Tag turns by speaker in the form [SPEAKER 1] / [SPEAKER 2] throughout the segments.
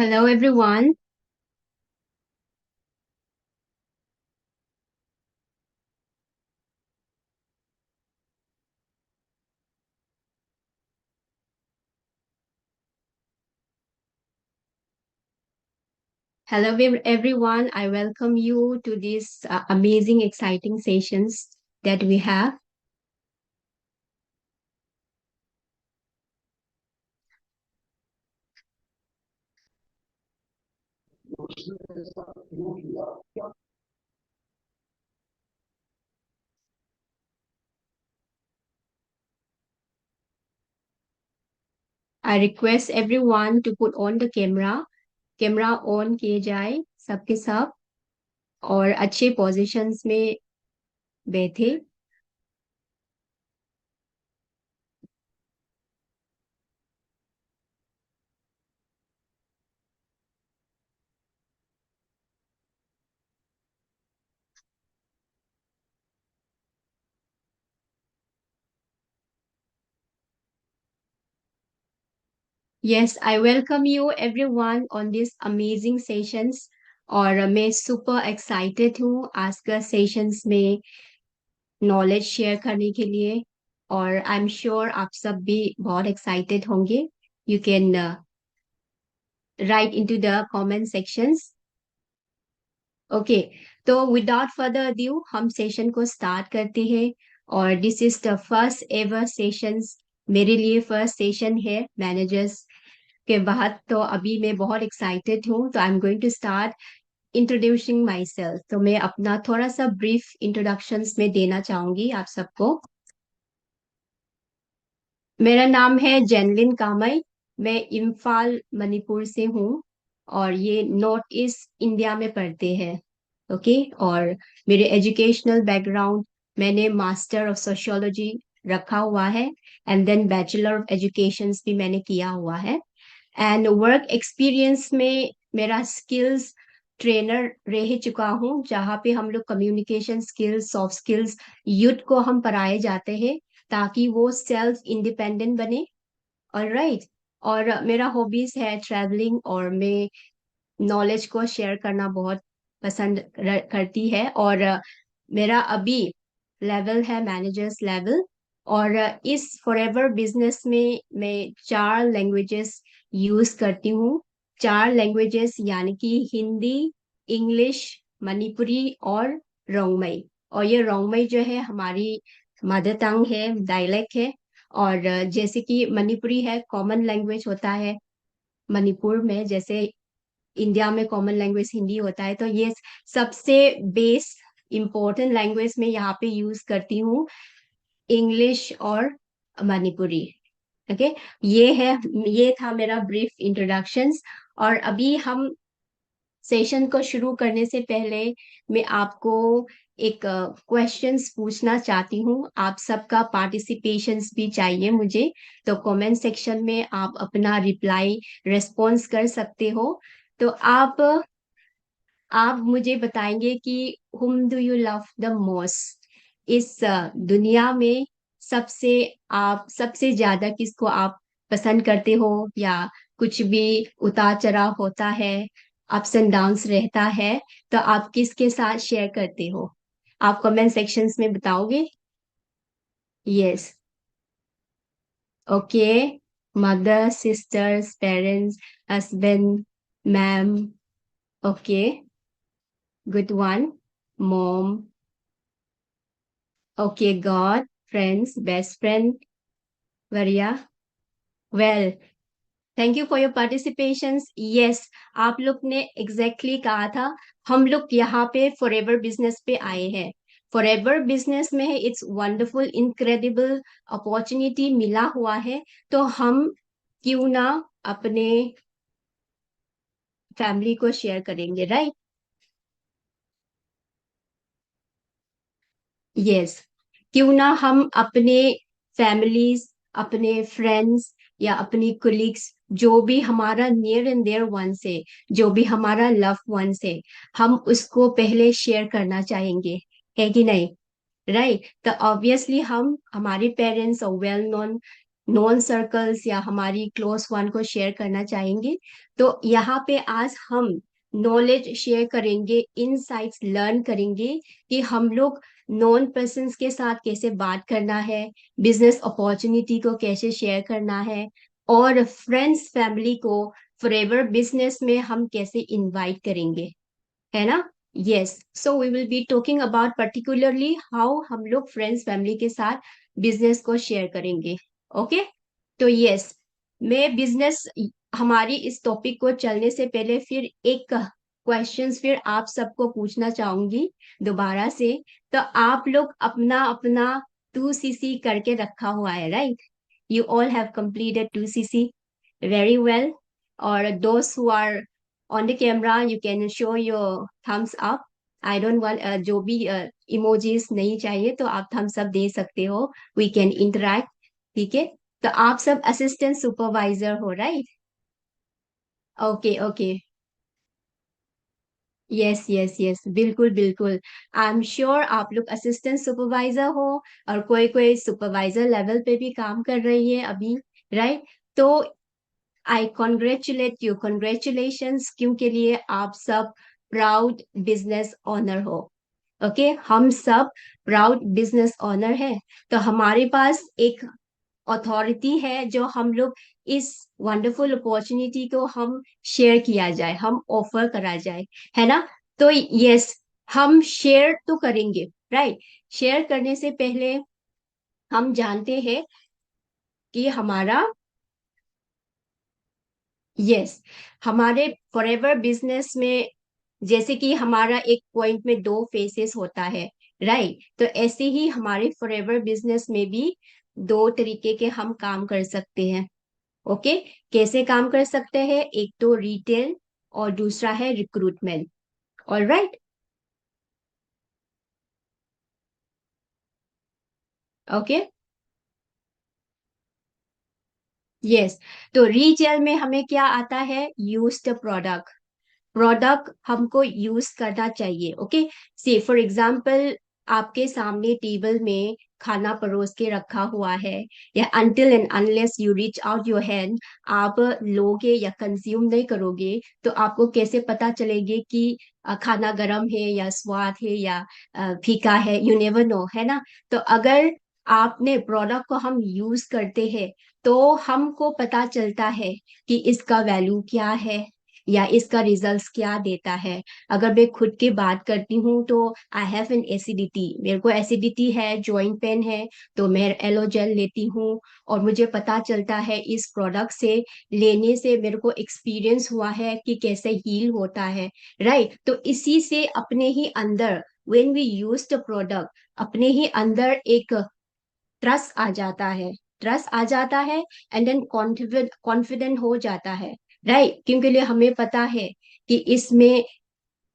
[SPEAKER 1] Hello, everyone. Hello, everyone. I welcome you to these amazing, exciting sessions that we have. I request everyone to put on the camera. Camera on किए जाए सबके सब और अच्छे positions में बैठे. Yes, I welcome you everyone on these amazing sessions. और मैं super excited हूँ आज का sessions में नॉलेज शेयर करने के लिए. और आई एम श्योर आप सब भी बहुत एक्साइटेड होंगे. You can write into the comment sections. Okay, तो विदाउट फर्दर ड्यू हम सेशन को स्टार्ट करते हैं. और this is the first ever sessions. मेरे लिए फर्स्ट सेशन है मैनेजर्स के बाद, तो अभी मैं बहुत एक्साइटेड हूँ. तो I am going to start introducing myself. तो मैं अपना थोड़ा सा ब्रीफ इंट्रोडक्शंस में देना चाहूंगी आप सबको. मेरा नाम है जेनलिन कामई. मैं इम्फाल मणिपुर से हूँ. और ये नॉर्थ ईस्ट इंडिया में पढ़ते हैं. ओके. और मेरे एजुकेशनल बैकग्राउंड, मैंने मास्टर ऑफ सोशियोलॉजी रखा हुआ है. And then bachelor of education भी मैंने किया हुआ है. एंड वर्क एक्सपीरियंस में मेरा स्किल्स ट्रेनर रह चुका हूँ, जहाँ पे हम लोग communication skills, soft skills youth को हम पढ़ाए जाते हैं ताकि वो सेल्फ इंडिपेंडेंट बने. ऑलराइट. और मेरा हॉबीज है ट्रैवलिंग, और मैं नॉलेज को शेयर करना बहुत पसंद करती है. और मेरा अभी लेवल है मैनेजर्स लेवल. और इस फॉरएवर बिजनेस में मैं 4 लैंग्वेजेस यूज करती हूँ. 4 लैंग्वेजेस यानी कि हिंदी, इंग्लिश, मणिपुरी और रोंगमई. और ये रोंगमई जो है हमारी मदर टंग है, डायलेक्ट है. और जैसे कि मणिपुरी है, कॉमन लैंग्वेज होता है मणिपुर में, जैसे इंडिया में कॉमन लैंग्वेज हिंदी होता है. तो ये सबसे बेस इम्पोर्टेंट लैंग्वेज में यहाँ पे यूज करती हूँ, इंग्लिश और मणिपुरी. ओके. ये है, ये था मेरा ब्रीफ इंट्रोडक्शंस. और अभी हम सेशन को शुरू करने से पहले मैं आपको एक क्वेश्चंस पूछना चाहती हूँ. आप सबका पार्टिसिपेशंस भी चाहिए मुझे. तो कमेंट सेक्शन में आप अपना रिप्लाई, रेस्पॉन्स कर सकते हो. तो आप मुझे बताएंगे कि whom do you love the most. इस दुनिया में सबसे, आप सबसे ज्यादा किसको आप पसंद करते हो, या कुछ भी उतार चढ़ाव होता है, अप्स एंड डाउन्स रहता है, तो आप किसके साथ शेयर करते हो? आप कमेंट सेक्शंस में बताओगे. Yes. Okay. Mother, sisters, parents, husband, ma'am. Okay. Good one. Mom. Okay, God, friends, best friend, Varia. Well, thank you for your participations. Yes, आप लोग ने exactly कहा था. हम लोग यहाँ पे फॉरएवर बिजनेस पे आए हैं. फॉरएवर बिजनेस में इट्स वंडरफुल, इनक्रेडिबल अपॉर्चुनिटी मिला हुआ है. तो हम क्यों ना अपने फैमिली को शेयर करेंगे, राइट? यस. क्यों ना हम अपने फैमिलीज, अपने फ्रेंड्स या अपनी कोलिग्स, जो भी हमारा नियर एंड देयर वन से, जो भी हमारा लव वन से, हम उसको पहले शेयर करना चाहेंगे, है कि नहीं? राइट. तो ऑब्वियसली हम हमारे पेरेंट्स और वेल नोन नॉन सर्कल्स या हमारी क्लोज वन को शेयर करना चाहेंगे। तो यहाँ पे आज हम नॉलेज शेयर करेंगे, इनसाइट्स लर्न करेंगे कि हम लोग नॉन पर्सन्स के साथ कैसे बात करना है, बिजनेस अपॉर्चुनिटी को कैसे शेयर करना है, और फ्रेंड्स फैमिली को फॉरएवर बिजनेस में हम कैसे इनवाइट करेंगे, है ना। Yes, so we will be talking about particularly how हम लोग फ्रेंड्स फैमिली के साथ बिजनेस को शेयर करेंगे। ओके, तो यस, मैं बिजनेस, हमारी इस टॉपिक को चलने से पहले फिर एक क्वेश्चंस फिर आप सबको पूछना चाहूंगी दोबारा से। तो आप लोग अपना अपना 2cc करके रखा हुआ है, right? You all have completed 2cc very well. Or those who are on the camera, you can show your thumbs up. I don't want जो भी emojis नहीं चाहिए तो आप thumbs up दे सकते हो. We can interact. ठीक है? तो आप सब असिस्टेंट सुपरवाइजर हो, right? Okay okay, yes yes yes, बिल्कुल बिल्कुल। आई एम श्योर आप लोग असिस्टेंट सुपरवाइजर हो, और कोई कोई सुपरवाइजर लेवल पे भी काम कर रही है अभी, राइट? तो आई कॉन्ग्रेचुलेट यू, कॉन्ग्रेचुलेशंस, क्योंकि लिए आप सब प्राउड बिजनेस ओनर हो। ओके, हम सब प्राउड बिजनेस ओनर है। तो हमारे पास एक अथॉरिटी है जो हम लोग इस वंडरफुल अपॉर्चुनिटी को हम शेयर किया जाए, हम ऑफर करा जाए, है ना। तो यस, हम शेयर तो करेंगे, राइट? शेयर करने से पहले हम जानते हैं कि हमारा, यस, हमारे फॉरएवर बिजनेस में, जैसे कि हमारा एक पॉइंट में दो फेसेस होता है, राइट? तो ऐसे ही हमारे फॉरएवर बिजनेस में भी दो तरीके के हम काम कर सकते हैं। ओके, कैसे काम कर सकते हैं? एक तो रिटेल और दूसरा है रिक्रूटमेंट। Alright, okay, yes. तो रिटेल में हमें क्या आता है? यूज्ड प्रोडक्ट, प्रोडक्ट हमको यूज करना चाहिए। ओके, से फॉर एग्जांपल आपके सामने टेबल में खाना परोस के रखा हुआ है, या until and unless you reach out your hand आप लोगे या कंज्यूम नहीं करोगे, तो आपको कैसे पता चलेगी कि खाना गर्म है या स्वाद है या फीका है? यू नेवर नो, है ना। तो अगर आपने प्रोडक्ट को हम यूज करते हैं तो हमको पता चलता है कि इसका वैल्यू क्या है या इसका रिजल्ट्स क्या देता है। अगर मैं खुद की बात करती हूँ तो आई हैव एन एसिडिटी, मेरे को एसिडिटी है, जॉइंट पेन है, तो मैं एलोजेल लेती हूँ, और मुझे पता चलता है इस प्रोडक्ट से लेने से मेरे को एक्सपीरियंस हुआ है कि कैसे हील होता है, राइट? तो इसी से अपने ही अंदर, when we use the product, अपने ही अंदर एक ट्रस्ट आ जाता है, ट्रस्ट आ जाता है, एंड देन कॉन्फिडेंट कॉन्फिडेंट हो जाता है, राइट? क्योंकि लिए हमें पता है कि इसमें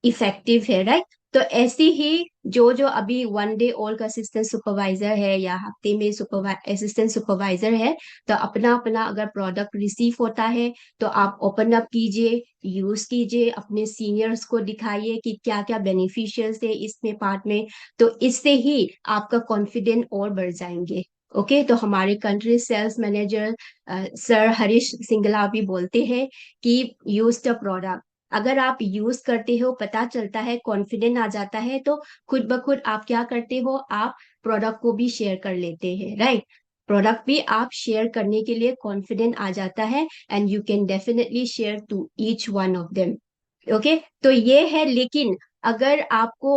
[SPEAKER 1] इफेक्टिव है, राइट? तो ऐसे ही जो जो अभी वन डे ओल्ड का असिस्टेंट सुपरवाइजर है या हफ्ते में असिस्टेंट सुपरवाइजर है, तो अपना अपना अगर प्रोडक्ट रिसीव होता है तो आप ओपन अप कीजिए, यूज कीजिए, अपने सीनियर्स को दिखाइए कि क्या क्या बेनिफिशियल्स है इसमें पार्ट में। तो इससे ही आपका कॉन्फिडेंस और बढ़ जाएंगे। ओके, तो हमारे country sales manager sir Harish Singla भी बोलते हैं कि यूज द प्रोडक्ट, अगर आप यूज करते हो, पता चलता है, कॉन्फिडेंट आ जाता है, तो खुद ब खुद आप क्या करते हो? आप प्रोडक्ट को भी शेयर कर लेते हैं, राइट? प्रोडक्ट भी आप शेयर करने के लिए कॉन्फिडेंट आ जाता है, and you can definitely share to each one of them. Okay, तो ये है। लेकिन अगर आपको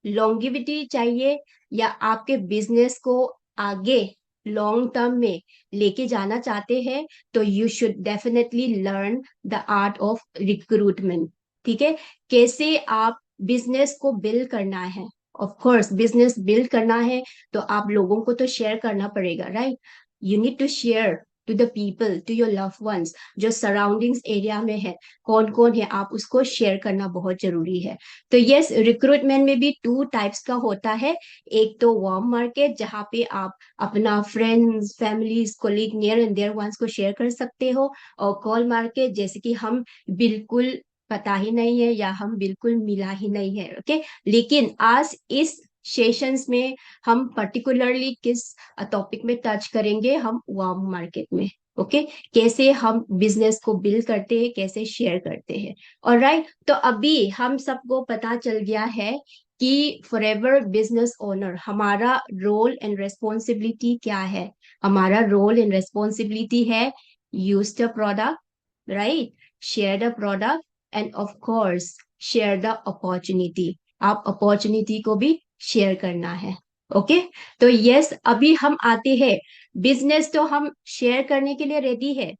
[SPEAKER 1] लॉन्गिविटी चाहिए या आपके बिजनेस को आगे लॉन्ग टर्म में लेके जाना चाहते हैं, तो you should definitely learn the art of recruitment. ठीक है, कैसे आप बिजनेस को बिल्ड करना है। ऑफ कोर्स बिजनेस बिल्ड करना है तो आप लोगों को तो शेयर करना पड़ेगा, right? You need to share to the people, to your love ones जो सराउंडिंग्स एरिया में है, कौन कौन है, आप उसको शेयर करना बहुत जरूरी है। तो यस, रिक्रूटमेंट में भी टू टाइप्स का होता है। एक तो वार्म मार्केट, जहाँ पे आप अपना friends families colleague near and dear ones को शेयर कर सकते हो, और कॉल मार्केट, जैसे कि हम बिल्कुल पता ही नहीं है या हम बिल्कुल मिला ही नहीं है। ओके, लेकिन आज इस सेशंस में हम पर्टिकुलरली किस टॉपिक में टच करेंगे, हम वार्म मार्केट में। ओके, कैसे हम बिजनेस को बिल्ड करते हैं, कैसे शेयर करते हैं। और राइट, तो अभी हम सबको पता चल गया है कि फॉरएवर बिजनेस ओनर हमारा रोल एंड रेस्पॉन्सिबिलिटी क्या है। हमारा रोल एंड रेस्पॉन्सिबिलिटी है use the product, right, share the product, end of course share the opportunity. आप अपॉर्चुनिटी को भी शेयर करना है। ओके, तो यस, अभी हम आते हैं, बिजनेस तो हम शेयर करने के लिए रेडी है,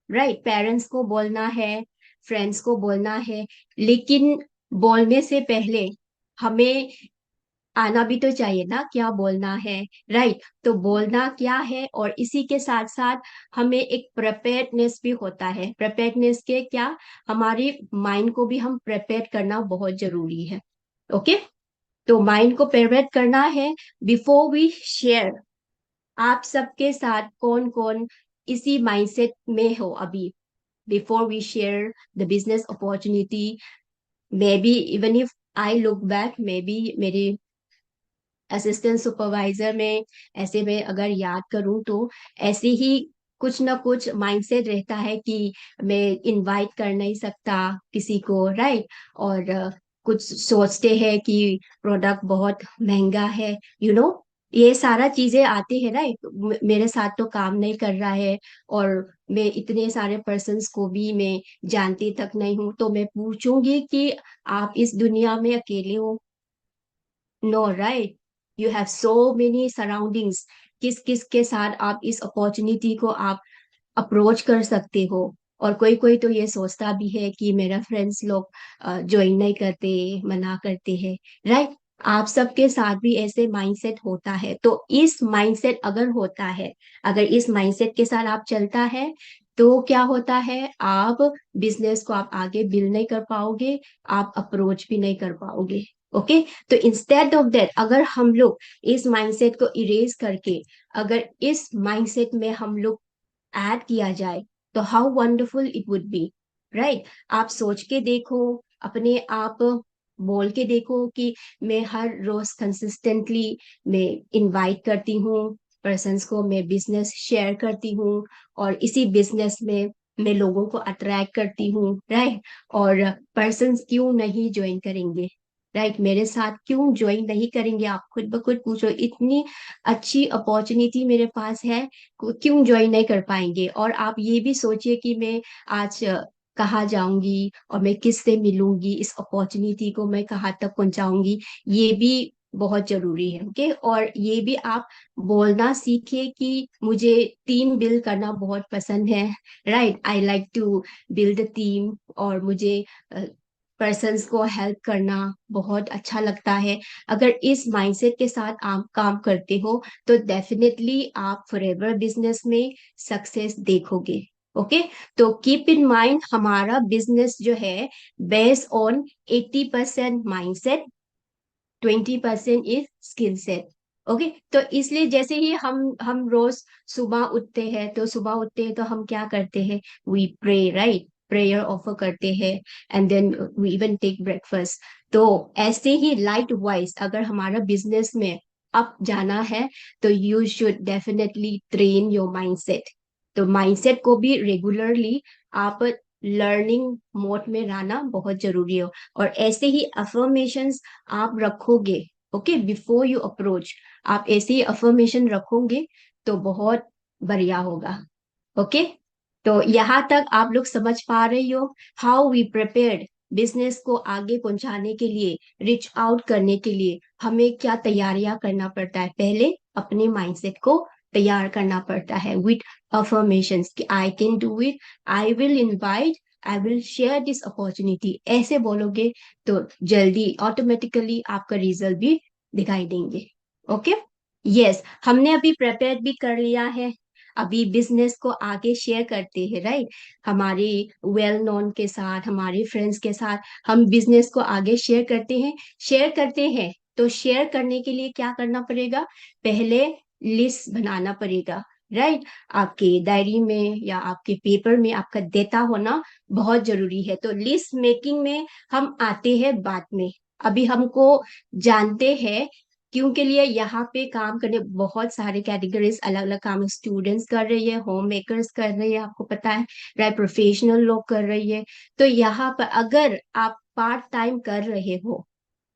[SPEAKER 1] राइट, पेरेंट्स को बोलना है, फ्रेंड्स को बोलना है, लेकिन बोलने से पहले हमें आना भी तो चाहिए ना क्या बोलना है, राइट। तो बोलना क्या है, और इसी के साथ साथ हमें एक प्रिपेयर्डनेस भी होता है। प्रिपेयर्डनेस के क्या, हमारी माइंड को भी हम प्रिपेयर करना बहुत जरूरी है। ओके, तो माइंड को प्रिपेयर करना है बिफोर वी शेयर। आप सबके साथ कौन कौन इसी माइंडसेट में हो अभी? Before we share the business opportunity, maybe even if I look back, maybe मेरे असिस्टेंट सुपरवाइजर में, ऐसे में अगर याद करूं तो ऐसे ही कुछ ना कुछ माइंडसेट रहता है कि मैं इनवाइट कर नहीं सकता किसी को, राइट। और कुछ सोचते हैं कि प्रोडक्ट बहुत महंगा है, ये सारा चीजें आती है, राइट। मेरे साथ तो काम नहीं कर रहा है, और मैं इतने सारे पर्सन्स को भी मैं जानती तक नहीं हूँ, तो मैं पूछूंगी कि आप इस दुनिया में अकेले हो? No, right, you have so many surroundings. किस किस के साथ आप इस अपॉर्चुनिटी को आप अप्रोच कर सकते हो। और कोई कोई तो ये सोचता भी है कि मेरा फ्रेंड्स लोग ज्वाइन नहीं करते, मना करते हैं, राइट। आप सबके साथ भी ऐसे माइंडसेट होता है, तो इस माइंडसेट अगर होता है, अगर इस माइंडसेट के साथ आप चलता है, तो क्या होता है, आप बिजनेस को आप आगे बिल्ड नहीं कर पाओगे, आप अप्रोच भी नहीं कर पाओगे। ओके, तो इंस्टेड ऑफ दैट, अगर हम लोग इस माइंडसेट को इरेज करके, अगर इस माइंडसेट में हम लोग ऐड किया जाए, तो how wonderful it would be, right. आप सोच के देखो, अपने आप बोल के देखो कि मैं हर रोज कंसिस्टेंटली मैं इनवाइट करती हूँ पर्सन्स को, मैं बिजनेस शेयर करती हूँ, और इसी बिजनेस में मैं लोगों को अट्रैक्ट करती हूँ, राइट। और पर्सन्स क्यों नहीं ज्वाइन करेंगे, राइट, मेरे साथ क्यों ज्वाइन नहीं करेंगे? आप खुद ब खुद पूछो, इतनी अच्छी अपॉर्चुनिटी मेरे पास है, क्यों ज्वाइन नहीं कर पाएंगे? और आप ये भी सोचिए कि मैं आज कहाँ जाऊंगी, और मैं किससे मिलूंगी, इस अपॉर्चुनिटी को मैं कहाँ तक पहुंचाऊंगी, ये भी बहुत जरूरी है। ओके, और ये भी आप बोलना सीखिए कि मुझे टीम बिल्ड करना बहुत पसंद है, right, I like to build team, और मुझे पर्सन्स को हेल्प करना बहुत अच्छा लगता है। अगर इस माइंडसेट के साथ आप काम करते हो, तो डेफिनेटली आप फॉरएवर बिजनेस में सक्सेस देखोगे। ओके, तो कीप इन माइंड, हमारा बिजनेस जो है based on 80% mindset, 20% is skill set. Okay, तो इसलिए जैसे ही हम रोज सुबह उठते हैं, तो सुबह उठते हैं तो हम क्या करते हैं? We pray, right, prayer offer करते हैं, and then we even take breakfast. तो ऐसे ही लाइट वाइज अगर हमारा बिजनेस में अप जाना है, तो you should definitely train your mindset. तो माइंडसेट को भी रेगुलरली आप लर्निंग मोड में रहना बहुत जरूरी है। और ऐसे ही अफर्मेशंस आप रखोगे, ओके, बिफोर यू अप्रोच, आप ऐसे ही अफर्मेशन रखोगे, तो बहुत बढ़िया होगा। ओके, तो यहाँ तक आप लोग समझ पा रही हो हाउ वी प्रिपेयर्ड? बिजनेस को आगे पहुंचाने के लिए, रिच आउट करने के लिए हमें क्या तैयारियां करना पड़ता है? पहले अपने माइंडसेट को तैयार करना पड़ता है विथ अफर्मेशंस कि I can do it, I will invite, I will share this opportunity. ऐसे बोलोगे तो जल्दी ऑटोमेटिकली आपका रिजल्ट भी दिखाई देंगे। ओके, यस, हमने अभी प्रिपेयर भी कर लिया है, अभी बिजनेस को आगे शेयर करते हैं, राइट। हमारे वेल नोन के साथ, हमारे फ्रेंड्स के साथ हम बिजनेस को आगे शेयर करते हैं। तो शेयर करने के लिए क्या करना पड़ेगा? पहले लिस्ट बनाना पड़ेगा, राइट। आपके डायरी में या आपके पेपर में आपका डेटा होना बहुत जरूरी है। तो लिस्ट मेकिंग में हम आते हैं बाद में। अभी हमको जानते हैं क्यों के लिए यहाँ पे काम करने बहुत सारे कैटेगरीज, अलग अलग काम स्टूडेंट्स कर रही है, होम मेकर्स कर रही है, आपको पता है, राइट, प्रोफेशनल लोग कर रही है। तो यहाँ पर अगर आप पार्ट टाइम कर रहे हो,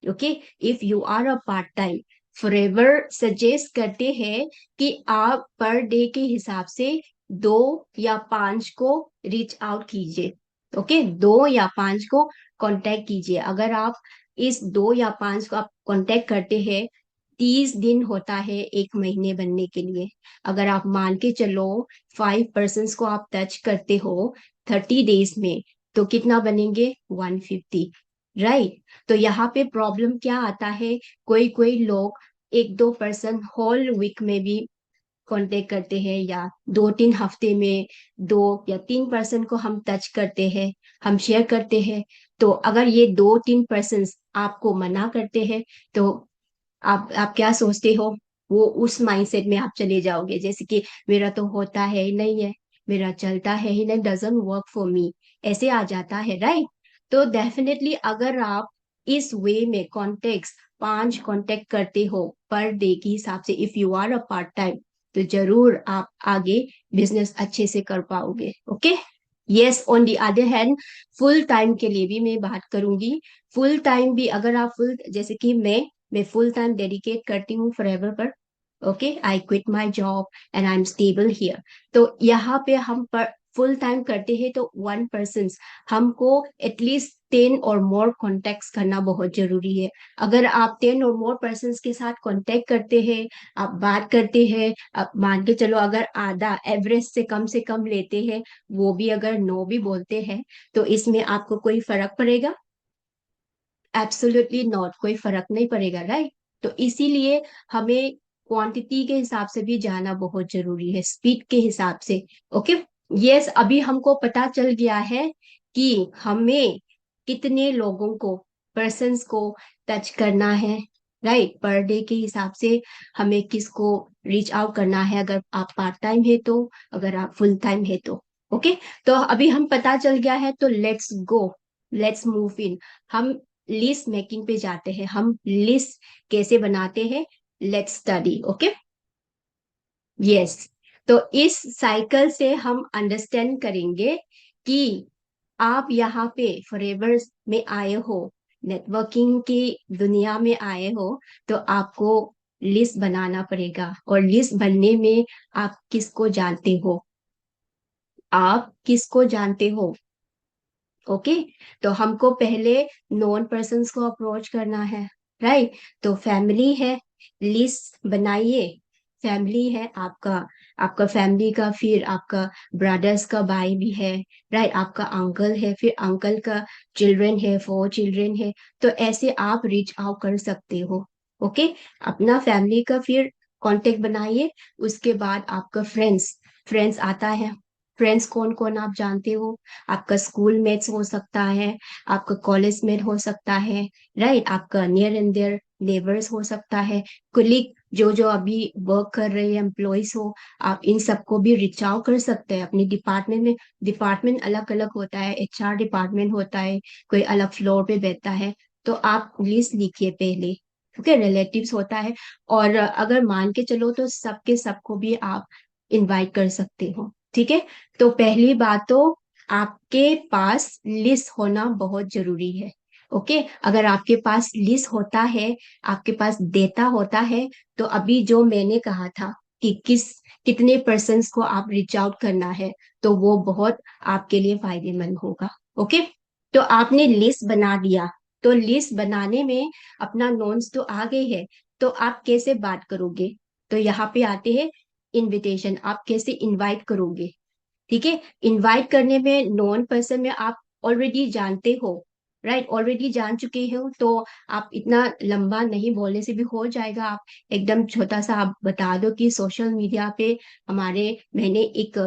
[SPEAKER 1] okay, if you are a part time, Forever suggest करते हैं कि आप पर डे के हिसाब से 2 या 5 को रीच आउट कीजिए। ओके, 2 या 5 को कांटेक्ट कीजिए। अगर आप इस 2 या 5 को आप कांटेक्ट करते हैं, 30 दिन होता है एक महीने बनने के लिए। अगर आप मान के चलो 5 पर्सन को आप टच करते हो 30 डेज में, तो कितना बनेंगे? 150, राइट। तो यहाँ पे प्रॉब्लम क्या आता है, कोई कोई लोग 1-2 पर्सन होल वीक में भी कांटेक्ट करते हैं, या 2-3 हफ्ते में 2 या 3 पर्सन को हम टच करते हैं, हम शेयर करते हैं। तो अगर ये 2-3 पर्सन आपको मना करते हैं, तो आप क्या सोचते हो? वो उस माइंडसेट में आप चले जाओगे, जैसे कि मेरा तो होता है ही नहीं है, मेरा चलता है ही नहीं, डजंट वर्क फॉर मी, ऐसे आ जाता है, राइट। तो डेफिनेटली अगर आप इस वे में कॉन्टेक्ट 5 कांटेक्ट करते हो पर डे के हिसाब से, if you are a part time, तो जरूर आप आगे बिजनेस अच्छे से कर पाओगे। Okay, yes. On the other hand, full time के लिए भी मैं बात करूंगी। फुल टाइम भी अगर आप फुल, जैसे कि मैं फुल टाइम डेडिकेट करती हूँ फॉरएवर पर। Okay, I quit my job and I M stable here. तो यहाँ पे हम पर फुल टाइम करते हैं, तो 1 पर्सन हमको एटलीस्ट 10 और मोर कॉन्टेक्ट करना बहुत जरूरी है। अगर आप 10 और मोर पर्सन के साथ कॉन्टेक्ट करते हैं, आप बात करते हैं, आप मान के चलो अगर आधा एवरेज से कम लेते हैं, वो भी अगर नो भी बोलते हैं, तो इसमें आपको कोई फर्क पड़ेगा? एब्सोल्युटली नॉट, कोई फर्क नहीं पड़ेगा, राइट। तो इसीलिए हमें क्वांटिटी के हिसाब से भी जाना बहुत जरूरी है, स्पीड के हिसाब से। Okay, yes. अभी हमको पता चल गया है कि हमें कितने लोगों को, पर्सन्स को टच करना है, राइट, पर डे के हिसाब से हमें किसको रीच आउट करना है, अगर आप पार्ट टाइम है तो, अगर आप फुल टाइम है तो। ओके, तो अभी हम पता चल गया है, तो let's go, let's move in. हम लिस्ट मेकिंग पे जाते हैं, हम लिस्ट कैसे बनाते हैं, लेट्स स्टडी। Okay, yes. तो इस साइकिल से हम अंडरस्टैंड करेंगे कि आप यहाँ पे फॉरएवर में आए हो, नेटवर्किंग की दुनिया में आए हो, तो आपको लिस्ट बनाना पड़ेगा। और लिस्ट बनने में आप किसको जानते हो, आप किसको जानते हो? ओके, तो हमको पहले नॉन पर्सन्स को अप्रोच करना है, राइट। तो फैमिली है, लिस्ट बनाइए। फैमिली है आपका, आपका फैमिली का, फिर आपका ब्रदर्स का भाई भी है, राइट, आपका अंकल है, फिर अंकल का चिल्ड्रन है, 4 चिल्ड्रन है। तो ऐसे आप रीच आउट कर सकते हो। ओके, अपना फैमिली का फिर कांटेक्ट बनाइए। उसके बाद आपका फ्रेंड्स, फ्रेंड्स आता है। फ्रेंड्स कौन कौन आप जानते हो? आपका स्कूल मेट्स हो सकता है, आपका कॉलेज मेट हो सकता है, राइट, आपका नियर एंड देयर नेबर्स हो सकता है, कुलीग जो जो अभी वर्क कर रहे हैं, एम्प्लॉयज हो, आप इन सबको भी रिच आउट कर सकते हैं अपने डिपार्टमेंट में। डिपार्टमेंट अलग अलग होता है, एचआर डिपार्टमेंट होता है, कोई अलग फ्लोर पे बैठता है। तो आप लिस्ट लिखिए पहले, ओके, रिलेटिव्स होता है। और अगर मान के चलो तो सबके सबको भी आप इनवाइट कर सकते हो, ठीक है। तो पहली बात तो आपके पास लिस्ट होना बहुत जरूरी है। ओके, अगर आपके पास लिस्ट होता है, आपके पास डेटा होता है, तो अभी जो मैंने कहा था कि कितने पर्सन्स को आप रीच आउट करना है, तो वो बहुत आपके लिए फायदेमंद होगा। ओके, तो आपने लिस्ट बना दिया, तो लिस्ट बनाने में अपना नोट्स तो आ गए है, तो आप कैसे बात करोगे? तो यहाँ पे आते हैं इनविटेशन, आप कैसे इनवाइट करोगे? ठीक है, इनवाइट करने में नॉन पर्सन में आप ऑलरेडी जानते हो, राइट, ऑलरेडी जान चुके हो, तो आप इतना लंबा नहीं बोलने से भी हो जाएगा। आप एकदम छोटा सा आप बता दो कि सोशल मीडिया पे मैंने एक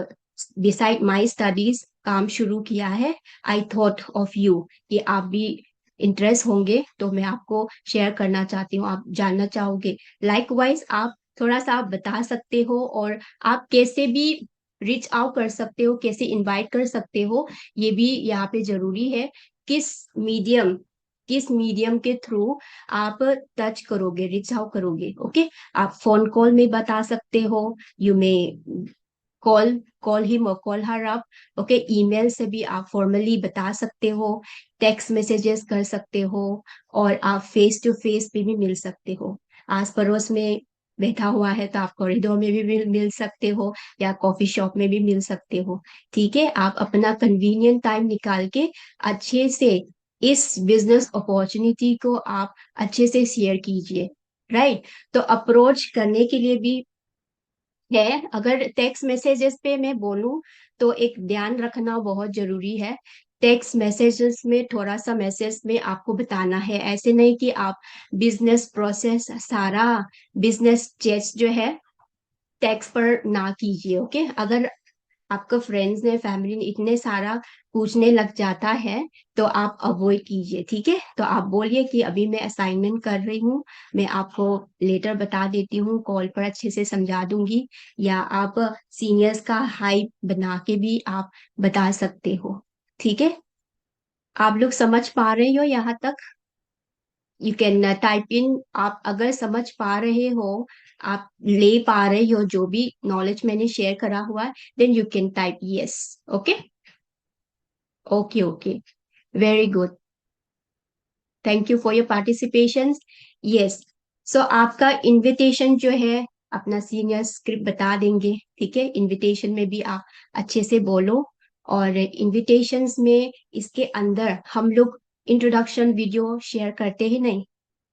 [SPEAKER 1] बिसाइड माई स्टडीज काम शुरू किया है, आई थॉट ऑफ यू, कि आप भी इंटरेस्ट होंगे, तो मैं आपको शेयर करना चाहती हूँ, आप जानना चाहोगे। लाइकवाइज आप थोड़ा सा आप बता सकते हो, और आप कैसे भी रीच आउट कर सकते हो, कैसे इनवाइट कर सकते हो, ये भी यहाँ पे जरूरी है। किस मीडियम किस मीडियम के थ्रू आप टच करोगे, रीच आउट करोगे। ओके, आप फोन कॉल में बता सकते हो, you may call call him और call her up. Okay, email से भी आप फॉर्मली बता सकते हो, टेक्स्ट मैसेजेस कर सकते हो, और आप फेस टू फेस पे भी मिल सकते हो। आस पड़ोस में बैठा हुआ है तो आप कॉरिडोर में भी मिल सकते हो, या कॉफी शॉप में भी मिल सकते हो। ठीक है, आप अपना कन्वीनियंट टाइम निकाल के अच्छे से इस बिजनेस अपॉर्चुनिटी को आप अच्छे से शेयर कीजिए। राइट, तो अप्रोच करने के लिए भी है। अगर टेक्स्ट मैसेजेस पे मैं बोलूं तो एक ध्यान रखना बहुत जरूरी है। टेक्स्ट मैसेजेस में थोड़ा सा मैसेज में आपको बताना है, ऐसे नहीं कि आप बिजनेस प्रोसेस सारा, बिजनेस चेस जो है टेक्स्ट पर ना कीजिए। ओके, अगर आपका फ्रेंड्स ने, फैमिली ने इतने सारा पूछने लग जाता है तो आप अवॉइड कीजिए। ठीक है, तो आप बोलिए कि अभी मैं असाइनमेंट कर रही हूँ, मैं आपको लेटर बता देती हूँ, कॉल पर अच्छे से समझा दूंगी। या आप सीनियर्स का हाइप बना के भी आप बता सकते हो। ठीक है, आप लोग समझ पा रहे हो यहाँ तक? यू कैन टाइप इन, आप अगर समझ पा रहे हो, आप ले पा रहे हो जो भी नॉलेज मैंने शेयर करा हुआ है, then you can type yes. Okay, okay, okay, very good, thank you for your participation. Yes, so आपका इनविटेशन जो है अपना सीनियर स्क्रिप्ट बता देंगे। ठीक है, इनविटेशन में भी आप अच्छे से बोलो। और इनविटेशंस में, इसके अंदर हम लोग इंट्रोडक्शन वीडियो शेयर करते ही नहीं,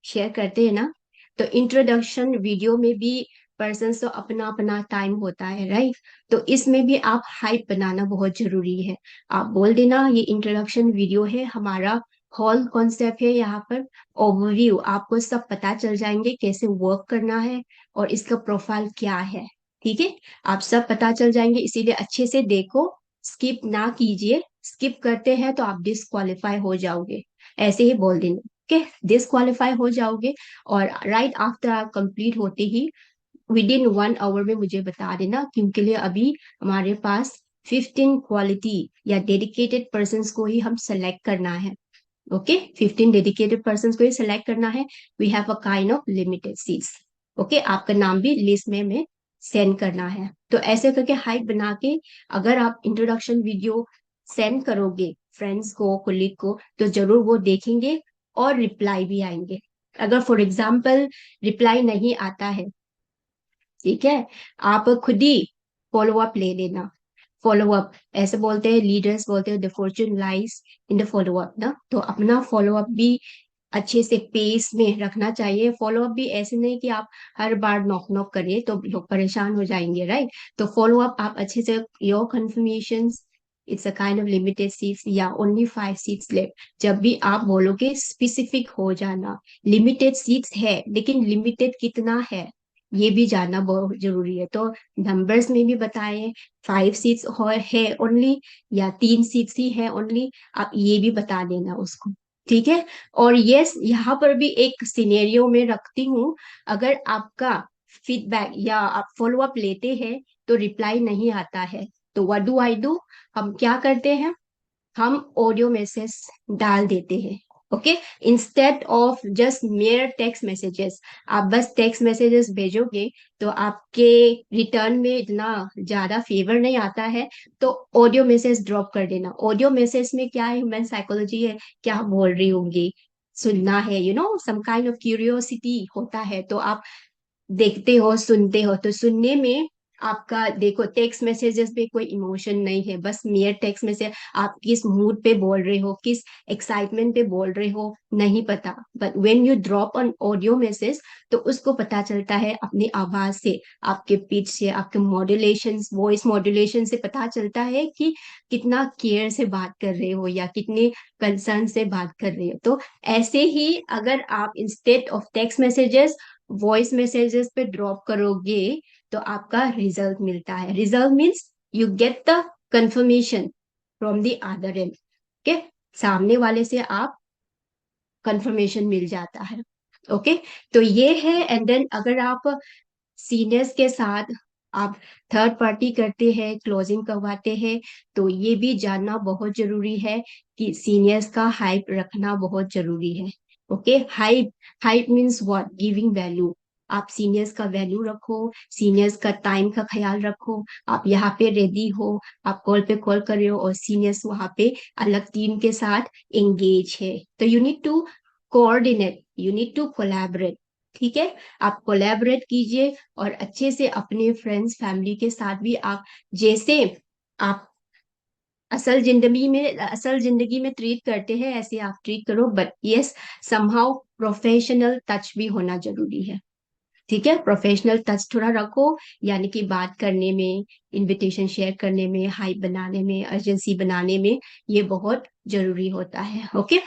[SPEAKER 1] शेयर करते हैं ना? तो इंट्रोडक्शन वीडियो में भी पर्सन तो अपना अपना टाइम होता है, राइट? तो इसमें भी आप हाइप बनाना बहुत जरूरी है। आप बोल देना ये इंट्रोडक्शन वीडियो है, हमारा हॉल कॉन्सेप्ट है यहाँ पर, ओवरव्यू, आपको सब पता चल जाएंगे कैसे वर्क करना है और इसका प्रोफाइल क्या है। ठीक है, आप सब पता चल जाएंगे, इसीलिए अच्छे से देखो, स्किप ना कीजिए। स्किप करते हैं तो आप डिसक्वालीफाई हो जाओगे, ऐसे ही बोल देना। ओके, डिसक्वालीफाई हो जाओगे। और राइट आफ्टर कंप्लीट होते ही विद इन 1 आवर में मुझे बता देना, क्योंकि लिए अभी हमारे पास 15 क्वालिटी या डेडिकेटेड पर्सन को ही हम सेलेक्ट करना है। ओके, 15 डेडिकेटेड पर्सन को ही सिलेक्ट करना है। We have a kind of limited seats. Okay, आपका नाम भी लिस्ट में सेंड करना है। तो ऐसे करके हाइप बना के अगर आप इंट्रोडक्शन वीडियो सेंड करोगे फ्रेंड्स को, कोलीग को, तो जरूर वो देखेंगे और रिप्लाई भी आएंगे। अगर फॉर एग्जाम्पल रिप्लाई नहीं आता है, ठीक है, आप खुद ही फॉलो अप ले लेना। फॉलो अप ऐसे बोलते हैं, लीडर्स बोलते हैं the Fortune lies in the follow up ना, तो अपना फॉलो अप भी अच्छे से पेस में रखना चाहिए। फॉलो अप भी ऐसे नहीं कि आप हर बार नॉक नॉक करिए तो लोग परेशान हो जाएंगे, राइट? तो फॉलो अप आप अच्छे से, your confirmation, it's a kind of limited seats या ओनली 5 सीट्स लेफ्ट, जब भी आप बोलोगे स्पेसिफिक हो जाना। लिमिटेड सीट्स है लेकिन लिमिटेड कितना है ये भी जानना बहुत जरूरी है। तो नंबर्स में भी बताएं, 5 सीट्स है ओनली या 3 सीट्स ही है ओनली, आप ये भी बता देना उसको। ठीक है, और यस, यहाँ पर भी एक सिनेरियो में रखती हूँ। अगर आपका फीडबैक या आप फॉलो अप लेते हैं तो रिप्लाई नहीं आता है, तो व्हाट डू आई डू, हम क्या करते हैं, हम ऑडियो मैसेज डाल देते हैं। Okay, instead of just mayor text messages, आप बस टेक्स्ट मैसेजेस भेजोगे तो आपके रिटर्न में इतना ज्यादा फेवर नहीं आता है। तो ऑडियो मैसेज ड्रॉप कर देना। ऑडियो मैसेज में क्या है, ह्यूमन साइकोलॉजी है, क्या बोल रही होंगी, सुनना है, सम काइंड ऑफ क्यूरियोसिटी होता है। तो आप देखते हो, सुनते हो, तो सुनने में आपका, देखो टेक्स्ट मैसेजेस पे कोई इमोशन नहीं है, बस मेयर टेक्स्ट में से आप किस मूड पे बोल रहे हो, किस एक्साइटमेंट पे बोल रहे हो, नहीं पता। But when you drop on audio message तो उसको पता चलता है अपनी आवाज से, आपके पिच से, आपके मॉड्यूलेशन, वॉइस मॉड्यूलेशन से पता चलता है कि कितना केयर से बात कर रहे हो या कितने कंसर्न से बात कर रहे हो। तो ऐसे ही अगर आप instead of text messages voice messages पे ड्रॉप करोगे तो आपका रिजल्ट मिलता है। Result means you get the confirmation from the other and. Okay, सामने वाले से आप कंफर्मेशन मिल जाता है। ओके, तो ये है। एंड देन अगर आप सीनियर्स के साथ आप थर्ड पार्टी करते हैं, क्लोजिंग करवाते हैं, तो ये भी जानना बहुत जरूरी है कि सीनियर्स का हाइप रखना बहुत जरूरी है। Okay, hype, hype means what, giving value. आप सीनियर्स का वैल्यू रखो, सीनियर्स का टाइम का ख्याल रखो। आप यहाँ पे रेडी हो, आप कॉल पे कॉल कर रहे हो और सीनियर्स वहाँ पे अलग टीम के साथ एंगेज है, तो you need to coordinate, you need to collaborate. ठीक है, आप कोलैबोरेट कीजिए और अच्छे से अपने फ्रेंड्स फैमिली के साथ भी आप जैसे आप असल जिंदगी में ट्रीट करते हैं ऐसे आप ट्रीट करो, but yes, somehow professional touch भी होना जरूरी है। ठीक है, प्रोफेशनल टच थोड़ा रखो, यानी कि बात करने में, इनविटेशन शेयर करने में, हाइप बनाने में, अर्जेंसी बनाने में, ये बहुत जरूरी होता है। Okay,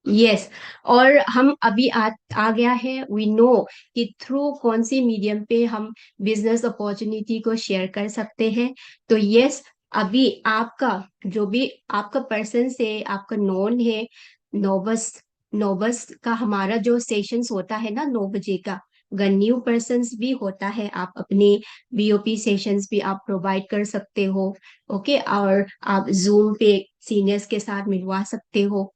[SPEAKER 1] yes. और हम अभी आ गया है, वी नो कि थ्रू कौन सी मीडियम पे हम बिजनेस अपॉर्चुनिटी को शेयर कर सकते हैं। तो यस, अभी आपका जो भी आपका पर्सन से आपका नोन है, नोबस, नोबस का हमारा जो सेशंस होता है ना 9 बजे का, अगर न्यू पर्सन्स भी होता है, आप अपने बीओपी सेशंस भी आप प्रोवाइड कर सकते हो। ओके, और आप जूम पे सीनियर्स के साथ मिलवा सकते हो।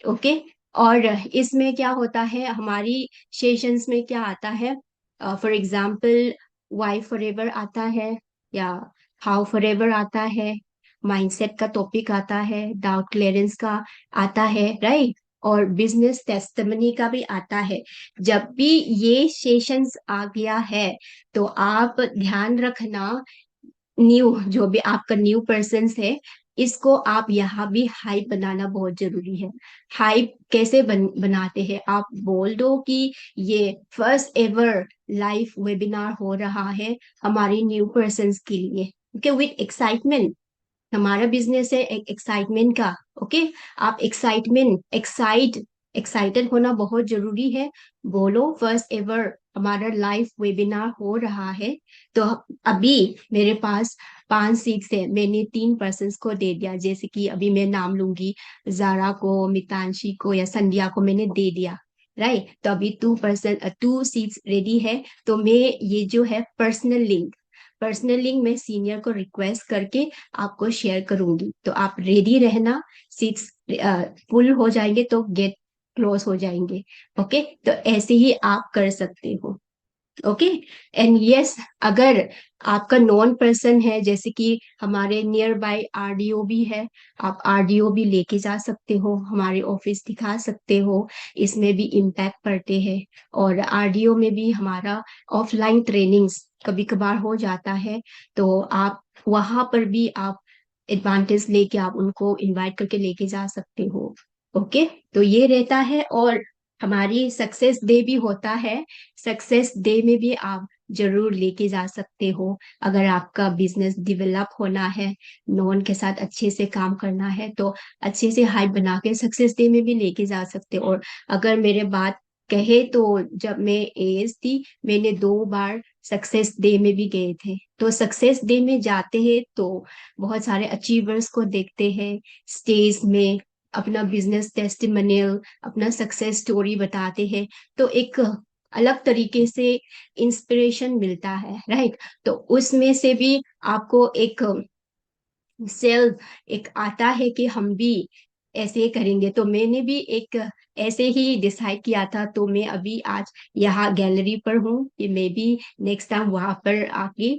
[SPEAKER 1] ओके, और इसमें क्या होता है, हमारी सेशंस में क्या आता है, for example why Forever आता है, या हाउ फॉर एवर आता है, माइंडसेट का टॉपिक आता है, डाउट क्लियरेंस का आता है, राइट, और बिजनेस टेस्टिमनी का भी आता है। जब भी ये सेशंस आ गया है, तो आप ध्यान रखना, न्यू जो भी आपका न्यू पर्सन है, इसको आप यहाँ भी हाइप बनाना बहुत जरूरी है। हाइप कैसे बनाते हैं, आप बोल दो कि ये फर्स्ट एवर लाइव वेबिनार हो रहा है हमारे न्यू पर्सन के लिए। ओके, विथ एक्साइटमेंट, हमारा बिजनेस है एक एक्साइटमेंट का। ओके, आप एक्साइटेड होना बहुत जरूरी है। बोलो फर्स्ट एवर हमारा लाइव वेबिनार हो रहा है, तो अभी मेरे पास 5 सीट्स है, मैंने 3 पर्सन को दे दिया, जैसे कि अभी मैं नाम लूंगी, जारा को, मितांशी को या संध्या को मैंने दे दिया, राइट। तो अभी 2 सीट्स रेडी है। तो मैं ये जो है पर्सनल लिंक मैं सीनियर को रिक्वेस्ट करके आपको शेयर करूंगी, तो आप रेडी रहना। सीट्स फुल हो जाएंगे तो गेट क्लोज हो जाएंगे। ओके, तो ऐसे ही आप कर सकते हो। ओके, एंड यस, अगर आपका नॉन पर्सन है, जैसे कि हमारे नियर बाय आरडीओ भी है, आप आरडीओ भी लेके जा सकते हो, हमारे ऑफिस दिखा सकते हो, इसमें भी इम्पैक्ट पड़ते हैं। और आरडीओ में भी हमारा ऑफलाइन ट्रेनिंग्स कभी कभार हो जाता है, तो आप वहां पर भी आप एडवांटेज लेके आप उनको इनवाइट करके लेके जा सकते हो। ओके, तो ये रहता है। और हमारी सक्सेस डे भी होता है, सक्सेस डे में भी आप जरूर लेके जा सकते हो। अगर आपका बिजनेस डेवलप होना है, नॉन के साथ अच्छे से काम करना है, तो अच्छे से हाइप बना के सक्सेस डे में भी लेके जा सकते हो। और अगर मेरे बात कहे तो जब मैं एएस थी, मैंने 2 बार सक्सेस डे में भी गए थे। तो सक्सेस डे में जाते हैं तो बहुत सारे अचीवर्स को देखते हैं स्टेज में, अपना बिजनेस टेस्टिमोनियल, अपना सक्सेस स्टोरी बताते हैं, तो एक अलग तरीके से इंस्पिरेशन मिलता है, राइट। तो उसमें से भी आपको एक सेल्फ एक आता है कि हम भी ऐसे करेंगे। तो मैंने भी एक ऐसे ही डिसाइड किया था, तो मैं अभी आज यहाँ गैलरी पर हूँ कि मैं भी नेक्स्ट टाइम वहां पर आके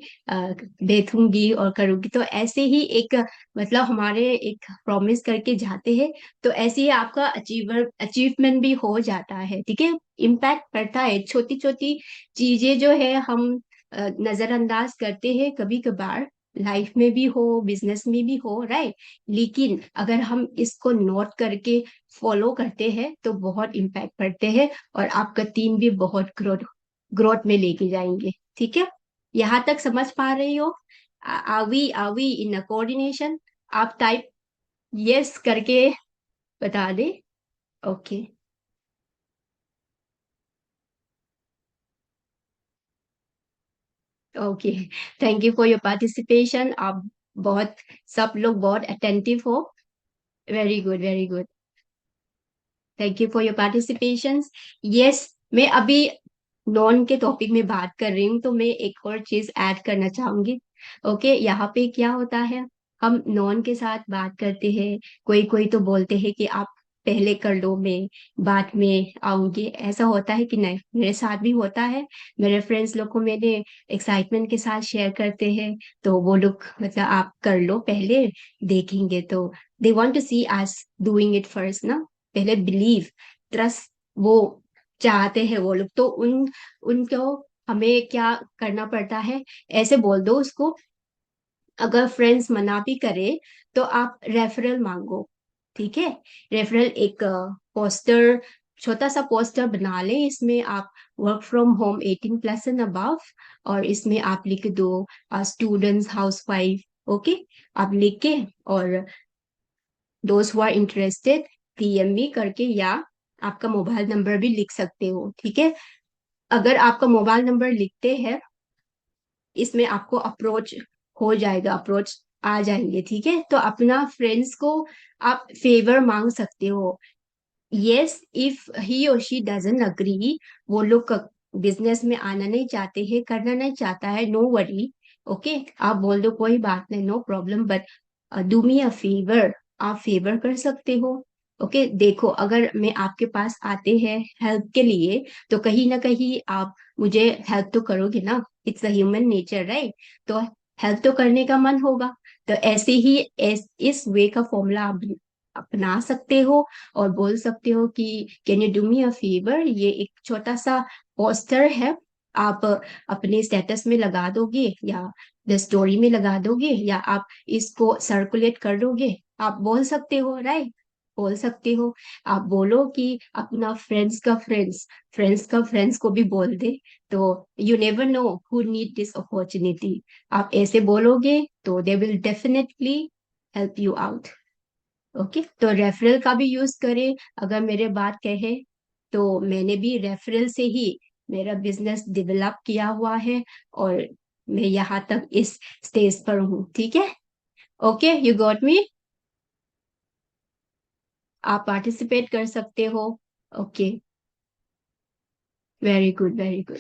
[SPEAKER 1] बैठूंगी और करूंगी। तो ऐसे ही एक मतलब हमारे एक प्रॉमिस करके जाते हैं, तो ऐसे ही आपका अचीवमेंट भी हो जाता है। ठीक है, इम्पैक्ट पड़ता है, छोटी छोटी चीजें जो है हम नजरअंदाज करते हैं कभी कभार, लाइफ में भी हो, बिजनेस में भी हो, राइट। लेकिन अगर हम इसको नोट करके फॉलो करते हैं तो बहुत इम्पैक्ट पड़ते हैं, और आपका टीम भी बहुत ग्रोथ ग्रोथ में लेके जाएंगे। ठीक है, यहाँ तक समझ पा रही हो? Are we in a coordination? आप टाइप यस करके बता दे। Okay, okay, thank you for your participation. आप बहुत, सब लोग बहुत अटेंटिव हो। Very good, very good. Thank you for your participation. Yes, मैं अभी नॉन के टॉपिक में बात कर रही हूँ तो मैं एक और चीज ऐड करना चाहूंगी। ओके, यहाँ पे क्या होता है, हम नॉन के साथ बात करते हैं, कोई कोई तो बोलते हैं कि आप पहले कर लो, मैं बाद में आऊंगी, ऐसा होता है कि नहीं, मेरे साथ भी होता है। मेरे फ्रेंड्स लोग को मैंने एक्साइटमेंट के साथ शेयर करते हैं, तो वो लोग मतलब आप कर लो पहले, देखेंगे, तो they want to see us doing it first ना, पहले बिलीव, ट्रस्ट, वो चाहते हैं वो लोग, तो उनको हमें क्या करना पड़ता है, ऐसे बोल दो उसको। अगर फ्रेंड्स मना भी करे तो आप रेफरल मांगो, ठीक है। रेफरल एक पोस्टर, छोटा सा पोस्टर बना ले, इसमें आप work from home 18+ and above, और इसमें आप लिख दो स्टूडेंट्स, हाउस वाइफ, ओके, आप लिख के, और दोस्त हु आर इंटरेस्टेड, पीएम करके, या आपका मोबाइल नंबर भी लिख सकते हो, ठीक है। अगर आपका मोबाइल नंबर लिखते हैं, इसमें आपको अप्रोच हो जाएगा, अप्रोच आ जाएंगे, ठीक है। तो अपना फ्रेंड्स को आप फेवर मांग सकते हो। यस, इफ ही और शी डजंट अग्री, वो लोग बिजनेस में आना नहीं चाहते हैं, करना नहीं चाहता है, नो वरी, ओके, आप बोल दो कोई बात नहीं, no problem, but do me a favour, आप फेवर कर सकते हो। ओके, देखो, अगर मैं आपके पास आते हैं हेल्प के लिए, तो कहीं ना कहीं आप मुझे हेल्प तो करोगे ना, it's a human nature, right. तो हेल्प तो करने का मन होगा। तो ऐसे ही इस वे का फॉर्मूला आप अपना सकते हो, और बोल सकते हो कि can you do me a favour, ये एक छोटा सा पोस्टर है, आप अपने स्टेटस में लगा दोगे, या द स्टोरी में लगा दोगे, या आप इसको सर्कुलेट कर दोगे, आप बोल सकते हो, राइट, बोल सकते हो। आप बोलो कि अपना फ्रेंड्स का फ्रेंड्स, फ्रेंड्स का फ्रेंड्स को भी बोल दे, तो you never know who need this opportunity, आप ऐसे बोलोगे तो they will definitely help you out. Okay, तो रेफरल का भी यूज करें। अगर मेरे बात कहे तो मैंने भी रेफरल से ही मेरा बिजनेस डेवलप किया हुआ है, और मैं यहाँ तक इस स्टेज पर हूँ, ठीक है। ओके, यू गॉट मी, आप पार्टिसिपेट कर सकते हो। Okay, very good, very good,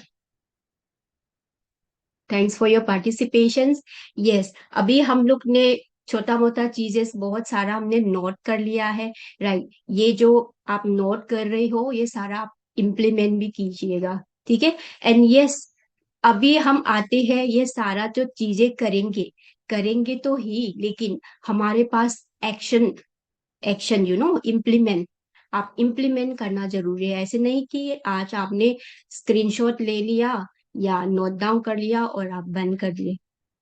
[SPEAKER 1] thanks for your participation. Yes, अभी हम लोग ने छोटा मोटा चीजें बहुत सारा हमने नोट कर लिया है, राइट। ये जो आप नोट कर रहे हो, ये सारा आप इम्प्लीमेंट भी कीजिएगा, ठीक है। एंड यस, अभी हम आते हैं, ये सारा जो चीजें करेंगे, करेंगे तो ही, लेकिन हमारे पास एक्शन, एक्शन इम्प्लीमेंट, आप इम्प्लीमेंट करना जरूरी है। ऐसे नहीं कि आज आपने स्क्रीनशॉट ले लिया या नोट डाउन कर लिया और आप बंद कर लिए,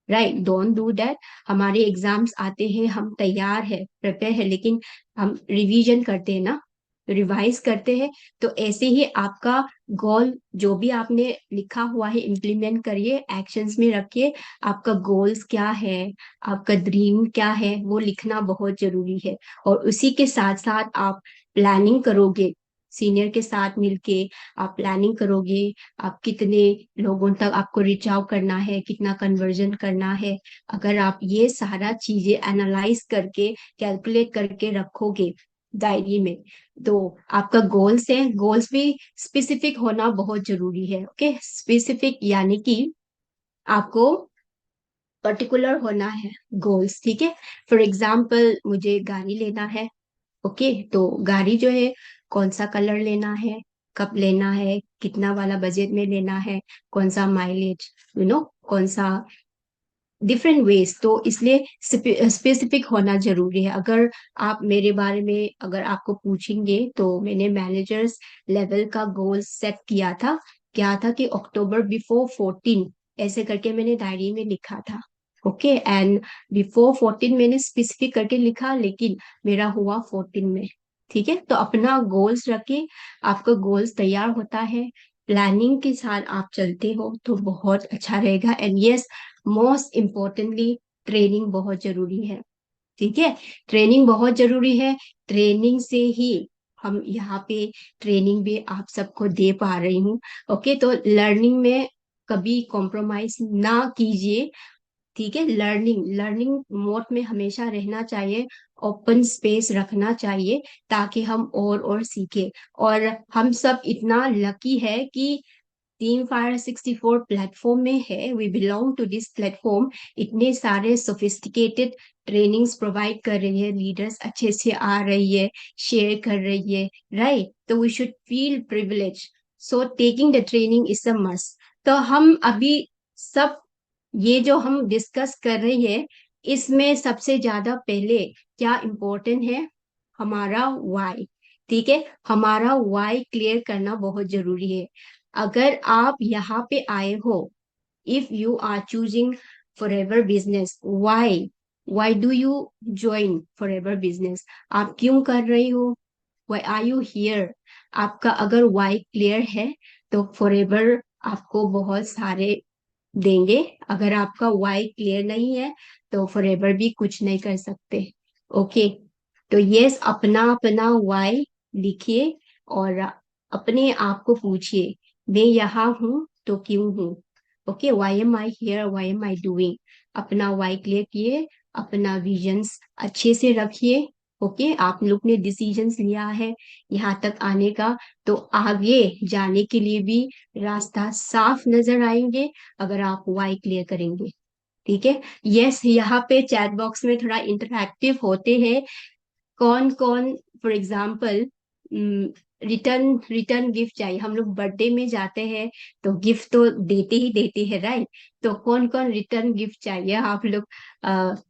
[SPEAKER 1] राइट, डोंट डू दैट। हमारे एग्जाम्स आते हैं, हम तैयार है, प्रिपेयर है, लेकिन हम रिवीजन करते हैं ना, रिवाइज करते हैं। तो ऐसे ही आपका गोल, जो भी आपने लिखा हुआ है, इम्प्लीमेंट करिए, एक्शंस में रखिए। आपका गोल्स क्या है, आपका ड्रीम क्या है, वो लिखना बहुत जरूरी है। और उसी के साथ साथ आप प्लानिंग करोगे, सीनियर के साथ मिलके आप प्लानिंग करोगे, आप कितने लोगों तक आपको रीच आउट करना है, कितना कन्वर्जन करना है। अगर आप ये सारा चीजें एनालाइज करके, कैलकुलेट करके रखोगे डायरी में, तो आपका गोल्स है, गोल्स भी स्पेसिफिक होना बहुत जरूरी है। ओके, स्पेसिफिक यानी कि आपको पर्टिकुलर होना है गोल्स, ठीक है। फॉर एग्जाम्पल, मुझे गाड़ी लेना है, ओके, तो गाड़ी जो है, कौन सा कलर लेना है, कब लेना है, कितना वाला बजट में लेना है, कौन सा माइलेज, कौन सा, डिफरेंट वेज, तो इसलिए स्पेसिफिक होना जरूरी है। अगर आप मेरे बारे में अगर आपको पूछेंगे, तो मैंने मैनेजर्स लेवल का गोल सेट किया था, क्या था कि अक्टूबर बिफोर 14, ऐसे करके मैंने डायरी में लिखा था। ओके, एंड बिफोर 14 मैंने स्पेसिफिक करके लिखा, लेकिन मेरा हुआ 14 में, ठीक है। तो अपना गोल्स रखे, आपका गोल्स तैयार होता है, प्लानिंग के साथ आप चलते हो तो बहुत अच्छा रहेगा। And yes, most importantly, training बहुत जरूरी है, ठीक है, ट्रेनिंग बहुत जरूरी है। ट्रेनिंग से ही हम यहाँ पे ट्रेनिंग भी आप सबको दे पा रही हूँ। ओके, तो लर्निंग में कभी कॉम्प्रोमाइज ना कीजिए, ठीक है। लर्निंग लर्निंग मोड में हमेशा रहना चाहिए, ओपन स्पेस रखना चाहिए, ताकि हम और सीखे। और हम सब इतना लकी है कि टीम फायर 64 प्लेटफॉर्म में है, we belong to this platform. इतने सारे सोफिस्टिकेटेड ट्रेनिंग्स प्रोवाइड कर रही है, लीडर्स अच्छे से आ रही है, शेयर कर रही है, राइट? तो we should feel privilege, so taking the training is a must. तो हम अभी सब ये जो हम डिस्कस कर रहे हैं, इसमें सबसे ज्यादा पहले क्या इम्पोर्टेंट है? हमारा वाई। ठीक है, हमारा वाई क्लियर करना बहुत जरूरी है। अगर आप यहाँ पे आए हो, if you are choosing Forever business, why do you join Forever business? आप क्यों कर रही हो? Why are you here? आपका अगर वाई क्लियर है तो फॉरएवर आपको बहुत सारे देंगे। अगर आपका वाई क्लियर नहीं है तो फॉरएवर भी कुछ नहीं कर सकते। ओके, तो यस, अपना अपना वाई लिखिए और अपने आप को पूछिए, मैं यहाँ हूँ तो क्यों हूँ? Okay, why am I here, why am I doing? अपना वाई क्लियर किए, अपना विजन्स अच्छे से रखिए। ओके, आप लोग ने डिसीजंस लिया है यहाँ तक आने का, तो आगे जाने के लिए भी रास्ता साफ नजर आएंगे अगर आप वाई क्लियर करेंगे। ठीक है, यस, यहाँ पे चैट बॉक्स में थोड़ा इंटरैक्टिव होते हैं। कौन कौन, for example, return return gift चाहिए? हम लोग बर्थडे में जाते हैं तो गिफ्ट तो देते ही देते हैं, राइट? तो कौन कौन रिटर्न गिफ्ट चाहिए? आप लोग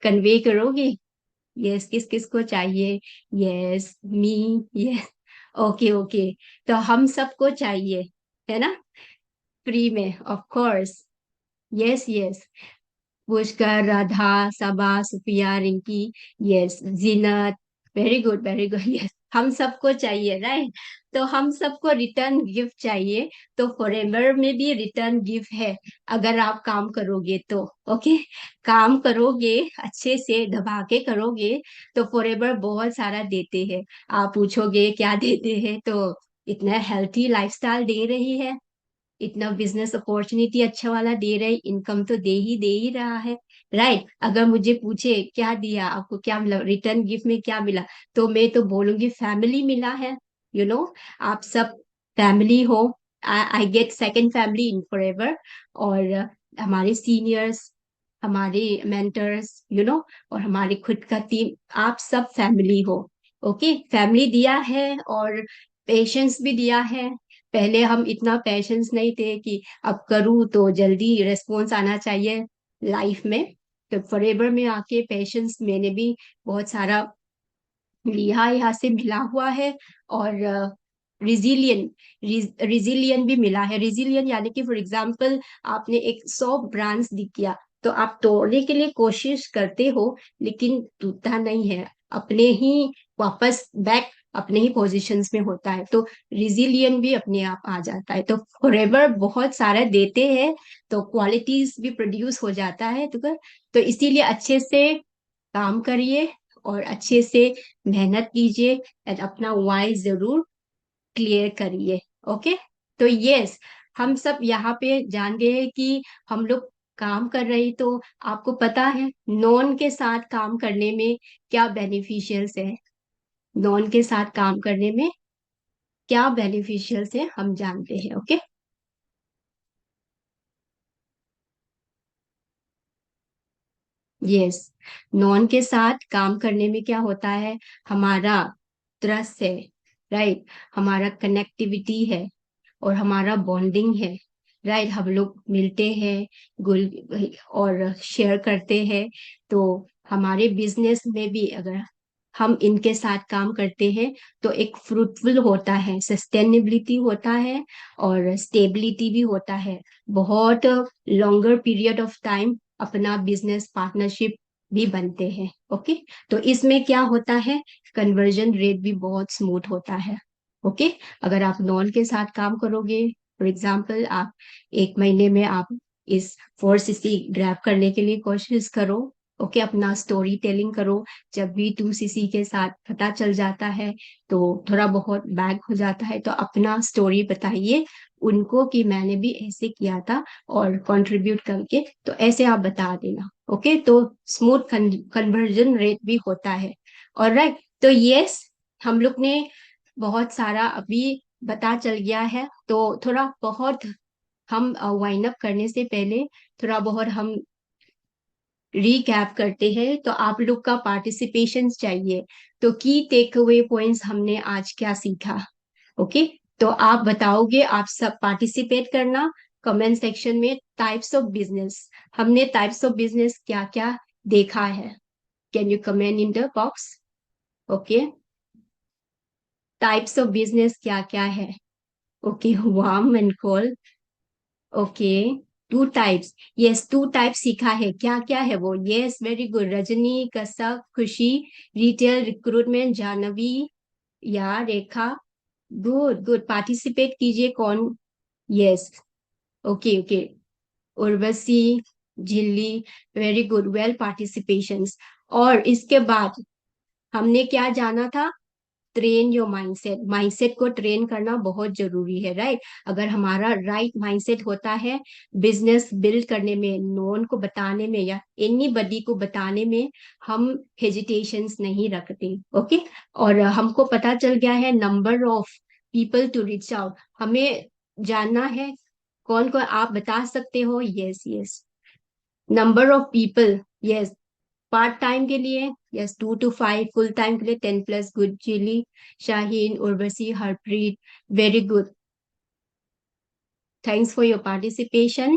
[SPEAKER 1] कन्वे करोगे? यस, किस किस को चाहिए? Yes, me. Yes, okay okay, तो हम सबको चाहिए, है ना? फ्री में, of course. Yes yes, Pushkar, Radha, Saba, Sufiya, Rinki, yes, Zeenat, very good very good. Yes, हम सबको चाहिए, राइट? तो हम सबको रिटर्न गिफ्ट चाहिए। तो फॉरएवर में भी रिटर्न गिफ्ट है, अगर आप काम करोगे तो। ओके, काम करोगे, अच्छे से दबा के करोगे तो फॉरएवर बहुत सारा देते हैं। आप पूछोगे क्या देते हैं, तो इतना हेल्थी लाइफस्टाइल दे रही है, इतना बिजनेस अपॉर्चुनिटी अच्छा वाला दे रहे, इनकम तो दे ही रहा है, राइट? अगर मुझे पूछे क्या दिया आपको, क्या मिला रिटर्न गिफ्ट में, क्या मिला, तो मैं तो बोलूंगी फैमिली मिला है। यू नो, आप सब फैमिली हो। I get second family in forever. और हमारे सीनियर्स, हमारे मेंटर्स, और हमारे खुद का टीम, आप सब फैमिली हो। ओके, फैमिली दिया है और पेशेंस भी दिया है। पहले हम इतना पेशेंस नहीं थे कि अब करूँ तो जल्दी रेस्पॉन्स आना चाहिए लाइफ में। तो फॉरएवर में आके पेशेंस मैंने भी बहुत सारा लिया, यहाँ से मिला हुआ है। और रिजिलियन रिजिलियन भी मिला है। रिजिलियन यानी कि फॉर एग्जाम्पल, आपने एक 100 ब्रांड्स दिख गया, तो आप तोड़ने के लिए कोशिश करते हो, लेकिन टूटता नहीं है, अपने ही वापस बैक अपने ही पोजीशंस में होता है। तो रिजिलियन भी अपने आप आ जाता है। तो फॉरएवर बहुत सारा देते हैं, तो क्वालिटीज भी प्रोड्यूस हो जाता है। तो इसीलिए अच्छे से काम करिए और अच्छे से मेहनत कीजिए, और अपना वाई जरूर क्लियर करिए। ओके, तो यस, हम सब यहाँ पे जान गए हैं कि हम लोग काम कर रहे, तो आपको पता है नॉन के साथ काम करने में क्या बेनिफिशियल्स है? नॉन के साथ काम करने में क्या बेनिफिशियल्स है, हम जानते हैं। ओके, यस, नॉन के साथ काम करने में क्या होता है? हमारा ट्रस्ट है, राइट? हमारा कनेक्टिविटी है और हमारा बॉन्डिंग है, राइट? हम लोग मिलते हैं, गुल और शेयर करते हैं। तो हमारे बिजनेस में भी अगर हम इनके साथ काम करते हैं तो एक फ्रूटफुल होता है, सस्टेनेबिलिटी होता है और स्टेबिलिटी भी होता है। बहुत लॉन्गर पीरियड ऑफ टाइम अपना बिजनेस पार्टनरशिप भी बनते हैं। ओके, तो इसमें क्या होता है? कन्वर्जन रेट भी बहुत स्मूथ होता है। ओके, अगर आप नॉन के साथ काम करोगे, फॉर एग्जाम्पल, आप एक महीने में आप इस 4 सीसी ग्रैब करने के लिए कोशिश करो। ओके, अपना स्टोरी टेलिंग करो। जब भी 2 सीसी के साथ पता चल जाता है तो थोड़ा बहुत बैग हो जाता है, तो अपना स्टोरी बताइए उनको कि मैंने भी ऐसे किया था और कंट्रीब्यूट करके, तो ऐसे आप बता देना। ओके, तो स्मूथ कन्वर्जन रेट भी होता है। और राइट, तो यस, हम लोग ने बहुत सारा अभी बता चल गया है, तो थोड़ा बहुत हम वाइंड अप करने से पहले थोड़ा बहुत हम रीकैप करते हैं, तो आप लोग का पार्टिसिपेशन चाहिए। तो की टेक अवे पॉइंट्स हमने आज क्या सीखा? ओके, तो आप बताओगे, आप सब पार्टिसिपेट करना कमेंट सेक्शन में। टाइप्स ऑफ बिजनेस, हमने टाइप्स ऑफ बिजनेस क्या क्या देखा है, can you comment in the box? Okay, types of business क्या क्या है? Okay, warm and cold. Okay, two types, yes, two types सीखा है, क्या क्या है वो? यस, वेरी गुड, रजनी, कसक, खुशी, रिटेल, रिक्रूटमेंट, जानवी या रेखा। गुड गुड, पार्टिसिपेट कीजिए। कौन? यस, ओके ओके, उर्वशी, झिल्ली, वेरी गुड, वेल पार्टिसिपेशंस। और इसके बाद हमने क्या जाना था? ट्रेन योर माइंडसेट, माइंडसेट को ट्रेन करना बहुत जरूरी है, राइट? अगर हमारा राइट माइंडसेट होता है, बिजनेस बिल्ड करने में, नोन को बताने में या एनी बडी को बताने में हम हेजिटेशंस नहीं रखते। ओके, और हमको पता चल गया है number of people to reach out, हमें जानना है कौन कौन, आप बता सकते हो? Yes yes, number of people, yes, part time के लिए यस 2 to 5, फुल टाइम के लिए 10+। Good, Chili, Shaheen, Urvashi, Harpreet, very good, thanks for your participation.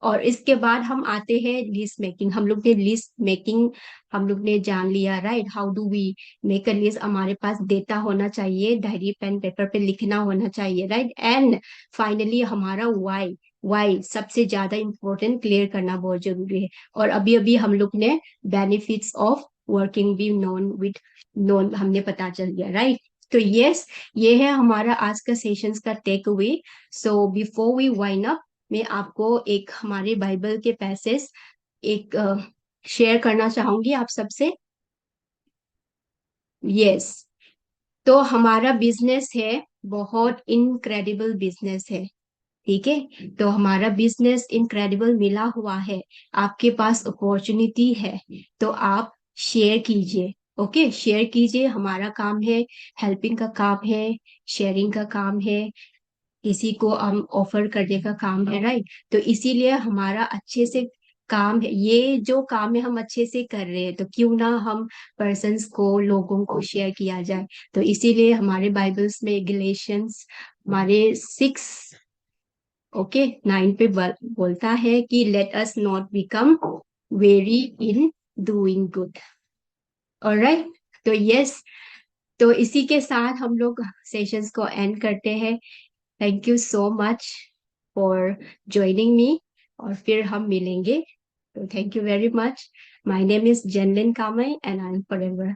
[SPEAKER 1] और इसके बाद हम आते हैं लिस्ट मेकिंग। हम लोग ने लिस्ट मेकिंग हम लोग ने जान लिया, right? How do we make a list? हमारे पास डेटा होना चाहिए, डायरी पेन पेपर पे लिखना होना चाहिए, राइट? एंड फाइनली हमारा वाई, वाई सबसे ज्यादा इंपॉर्टेंट, क्लियर करना बहुत जरूरी है। और अभी अभी हम लोग ने बेनिफिट्स ऑफ वर्किंग भी नोन विद नोन हमने पता चल गया, राइट? तो यस, ये है हमारा आज का सेशंस का takeaway. So before we wind up, मैं आपको एक हमारे बाइबल के पैसेज एक शेयर करना चाहूंगी आप सबसे। यस, तो हमारा बिजनेस है, बहुत इनक्रेडिबल बिजनेस है, ठीक है? तो हमारा बिजनेस इनक्रेडिबल मिला हुआ है, आपके पास अपॉर्चुनिटी है, तो आप शेयर कीजिए। ओके, शेयर कीजिए, हमारा काम है, हेल्पिंग का काम है, शेयरिंग का काम है, किसी को हम ऑफर करने का काम है, राइट? तो इसीलिए हमारा अच्छे से काम है, ये जो काम है हम अच्छे से कर रहे हैं, तो क्यों ना हम पर्सन्स को, लोगों को शेयर किया जाए। तो इसीलिए हमारे बाइबल्स में गलेशियंस हमारे 6 9 पे बोलता है कि let us not become very in doing good. Alright, तो यस, तो इसी के साथ हम लोग सेशंस को एंड करते हैं। Thank you so much for joining me, और फिर हम मिलेंगे। तो thank you very much. My name is Jenlin Kamei and I am forever.